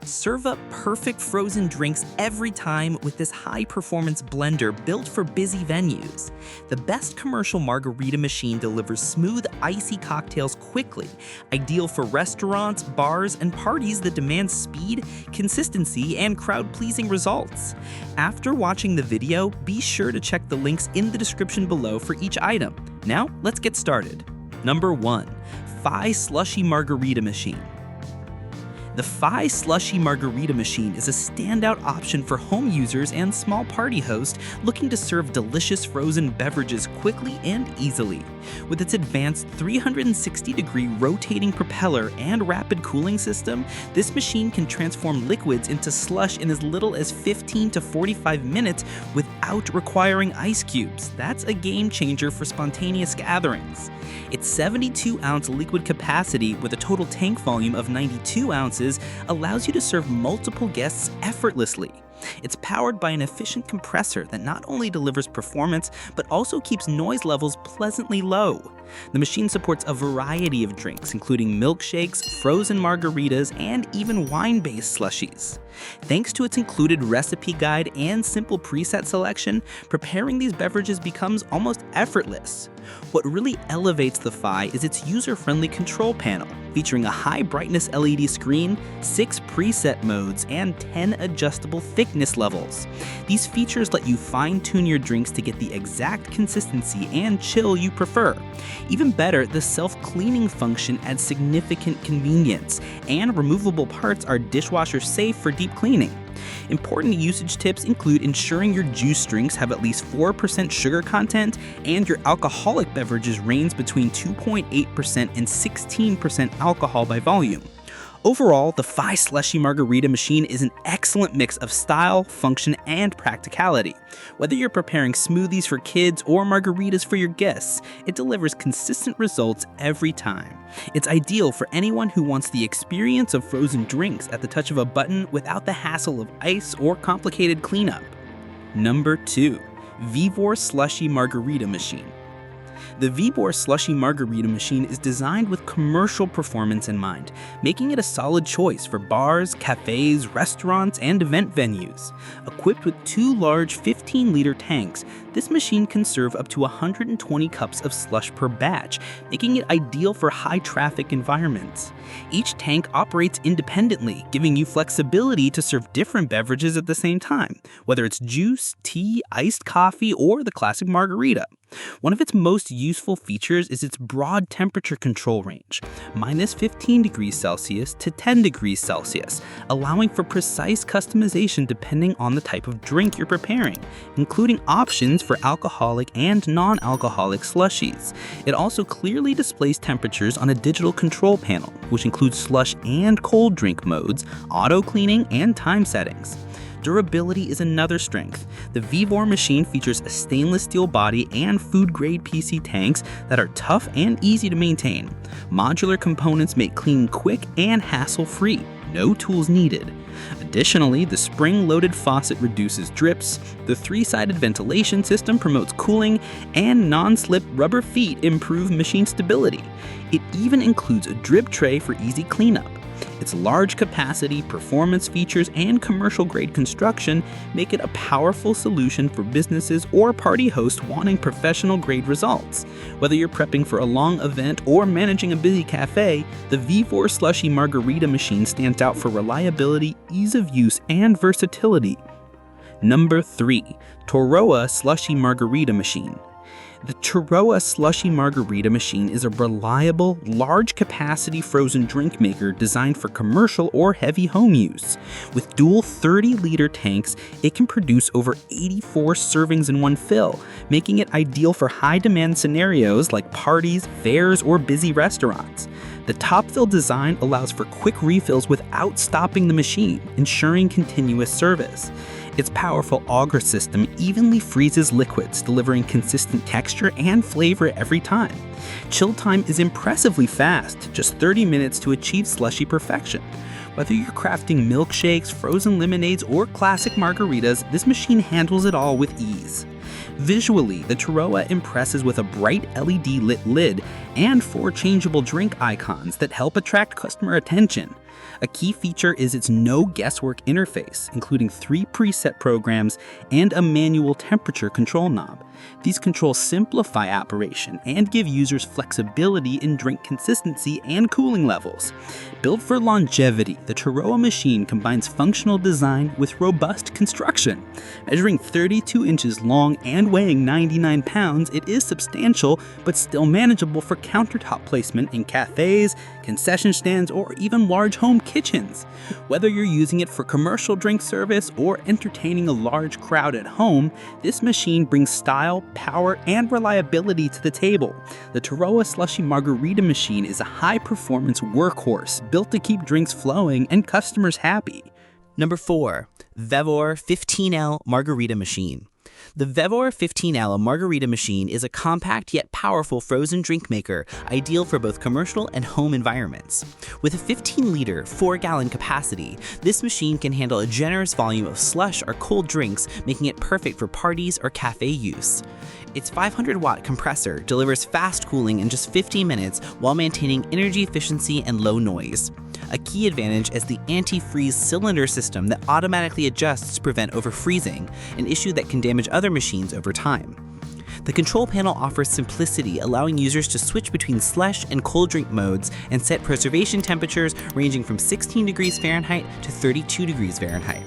Serve up perfect frozen drinks every time with this high-performance blender built for busy venues. The best commercial margarita machine delivers smooth, icy cocktails quickly, ideal for restaurants, bars, and parties that demand speed, consistency, and crowd-pleasing results. After watching the video, be sure to check the links in the description below for each item. Now, let's get started. Number 1. Fiii Slushie Margarita Machine. The Fiii Slushie Margarita Machine is a standout option for home users and small party hosts looking to serve delicious frozen beverages quickly and easily. With its advanced 360-degree rotating propeller and rapid cooling system, this machine can transform liquids into slush in as little as 15 to 45 minutes without requiring ice cubes. That's a game changer for spontaneous gatherings. Its 72-ounce liquid capacity with a total tank volume of 92 ounces allows you to serve multiple guests effortlessly. It's powered by an efficient compressor that not only delivers performance, but also keeps noise levels pleasantly low. The machine supports a variety of drinks, including milkshakes, frozen margaritas, and even wine-based slushies. Thanks to its included recipe guide and simple preset selection, preparing these beverages becomes almost effortless. What really elevates the Fiii is its user-friendly control panel, featuring a high-brightness LED screen, 6 preset modes, and 10 adjustable thickness levels. These features let you fine-tune your drinks to get the exact consistency and chill you prefer. Even better, the self-cleaning function adds significant convenience, and removable parts are dishwasher safe for deep cleaning. Important usage tips include ensuring your juice drinks have at least 4% sugar content and your alcoholic beverages range between 2.8% and 16% alcohol by volume. Overall, the Fiii Slushie Margarita Machine is an excellent mix of style, function, and practicality. Whether you're preparing smoothies for kids or margaritas for your guests, it delivers consistent results every time. It's ideal for anyone who wants the experience of frozen drinks at the touch of a button without the hassle of ice or complicated cleanup. Number 2. VEVOR Slushie Margarita Machine. The VEVOR Slushie Margarita Machine is designed with commercial performance in mind, making it a solid choice for bars, cafes, restaurants, and event venues. Equipped with 2 large 15-liter tanks, this machine can serve up to 120 cups of slush per batch, making it ideal for high-traffic environments. Each tank operates independently, giving you flexibility to serve different beverages at the same time, whether it's juice, tea, iced coffee, or the classic margarita. One of its most useful features is its broad temperature control range, -15 degrees Celsius to 10 degrees Celsius, allowing for precise customization depending on the type of drink you're preparing, including options for alcoholic and non-alcoholic slushies. It also clearly displays temperatures on a digital control panel, which includes slush and cold drink modes, auto cleaning, and time settings. Durability is another strength. The VEVOR machine features a stainless steel body and food-grade PC tanks that are tough and easy to maintain. Modular components make cleaning quick and hassle-free. No tools needed. Additionally, the spring-loaded faucet reduces drips, the 3-sided ventilation system promotes cooling, and non-slip rubber feet improve machine stability. It even includes a drip tray for easy cleanup. Its large capacity, performance features, and commercial-grade construction make it a powerful solution for businesses or party hosts wanting professional-grade results. Whether you're prepping for a long event or managing a busy cafe, the VEVOR Slushie Margarita Machine stands out for reliability, ease of use, and versatility. Number 3. TOURUA Slushie Margarita Machine. The TOURUA Slushie Margarita Machine is a reliable, large-capacity frozen drink maker designed for commercial or heavy home use. With dual 30-liter tanks, it can produce over 84 servings in one fill, making it ideal for high-demand scenarios like parties, fairs, or busy restaurants. The top-fill design allows for quick refills without stopping the machine, ensuring continuous service. Its powerful auger system evenly freezes liquids, delivering consistent texture and flavor every time. Chill time is impressively fast, just 30 minutes to achieve slushy perfection. Whether you're crafting milkshakes, frozen lemonades, or classic margaritas, this machine handles it all with ease. Visually, the TOURUA impresses with a bright LED lit lid and 4 changeable drink icons that help attract customer attention. A key feature is its no guesswork interface, including 3 preset programs and a manual temperature control knob. These controls simplify operation and give users flexibility in drink consistency and cooling levels. Built for longevity, the TOURUA machine combines functional design with robust construction. Measuring 32 inches long and weighing 99 pounds, it is substantial but still manageable for countertop placement in cafes, concession stands, or even large home kitchens. Whether you're using it for commercial drink service or entertaining a large crowd at home, this machine brings style, power, and reliability to the table. The TOURUA Slushie Margarita machine is a high-performance workhorse built to keep drinks flowing and customers happy. Number 4. VEVOR 15L Margarita Machine. The VEVOR 15L Margarita machine is a compact yet powerful frozen drink maker, ideal for both commercial and home environments. With a 15-liter, 4-gallon capacity, this machine can handle a generous volume of slush or cold drinks, making it perfect for parties or cafe use. Its 500-watt compressor delivers fast cooling in just 15 minutes while maintaining energy efficiency and low noise. A key advantage is the anti-freeze cylinder system that automatically adjusts to prevent overfreezing, an issue that can damage other machines over time. The control panel offers simplicity, allowing users to switch between slush and cold drink modes and set preservation temperatures ranging from 16 degrees Fahrenheit to 32 degrees Fahrenheit.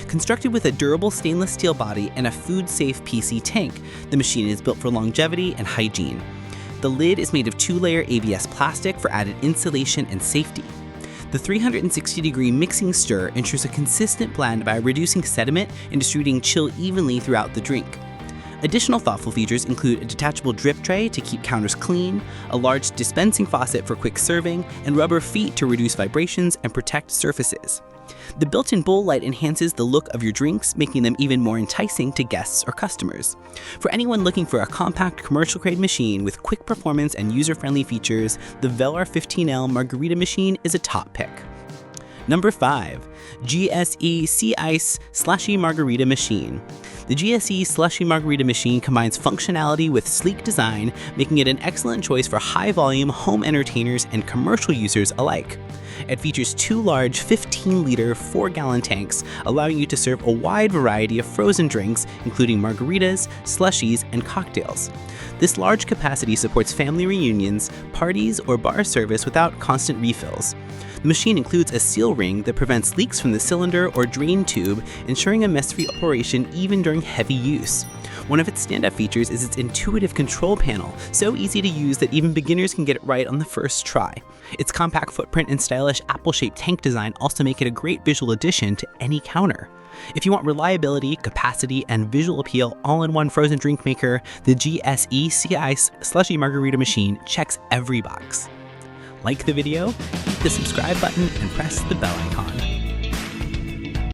Constructed with a durable stainless steel body and a food-safe PC tank, the machine is built for longevity and hygiene. The lid is made of 2-layer ABS plastic for added insulation and safety. The 360-degree mixing stir ensures a consistent blend by reducing sediment and distributing chill evenly throughout the drink. Additional thoughtful features include a detachable drip tray to keep counters clean, a large dispensing faucet for quick serving, and rubber feet to reduce vibrations and protect surfaces. The built-in bowl light enhances the look of your drinks, making them even more enticing to guests or customers. For anyone looking for a compact commercial-grade machine with quick performance and user-friendly features, the VEVOR 15L Margarita machine is a top pick. Number 5. GSEICE Slushie Margarita Machine. The GSE Slushie Margarita machine combines functionality with sleek design, making it an excellent choice for high-volume home entertainers and commercial users alike. It features 2 large 15-liter, 4-gallon tanks, allowing you to serve a wide variety of frozen drinks, including margaritas, slushies, and cocktails. This large capacity supports family reunions, parties, or bar service without constant refills. The machine includes a seal ring that prevents leaks from the cylinder or drain tube, ensuring a mess-free operation even during heavy use. One of its standout features is its intuitive control panel, so easy to use that even beginners can get it right on the first try. Its compact footprint and stylish apple-shaped tank design also make it a great visual addition to any counter. If you want reliability, capacity, and visual appeal all in one frozen drink maker, the GSEICE Slushie Margarita machine checks every box. Like the video, hit the subscribe button, and press the bell icon.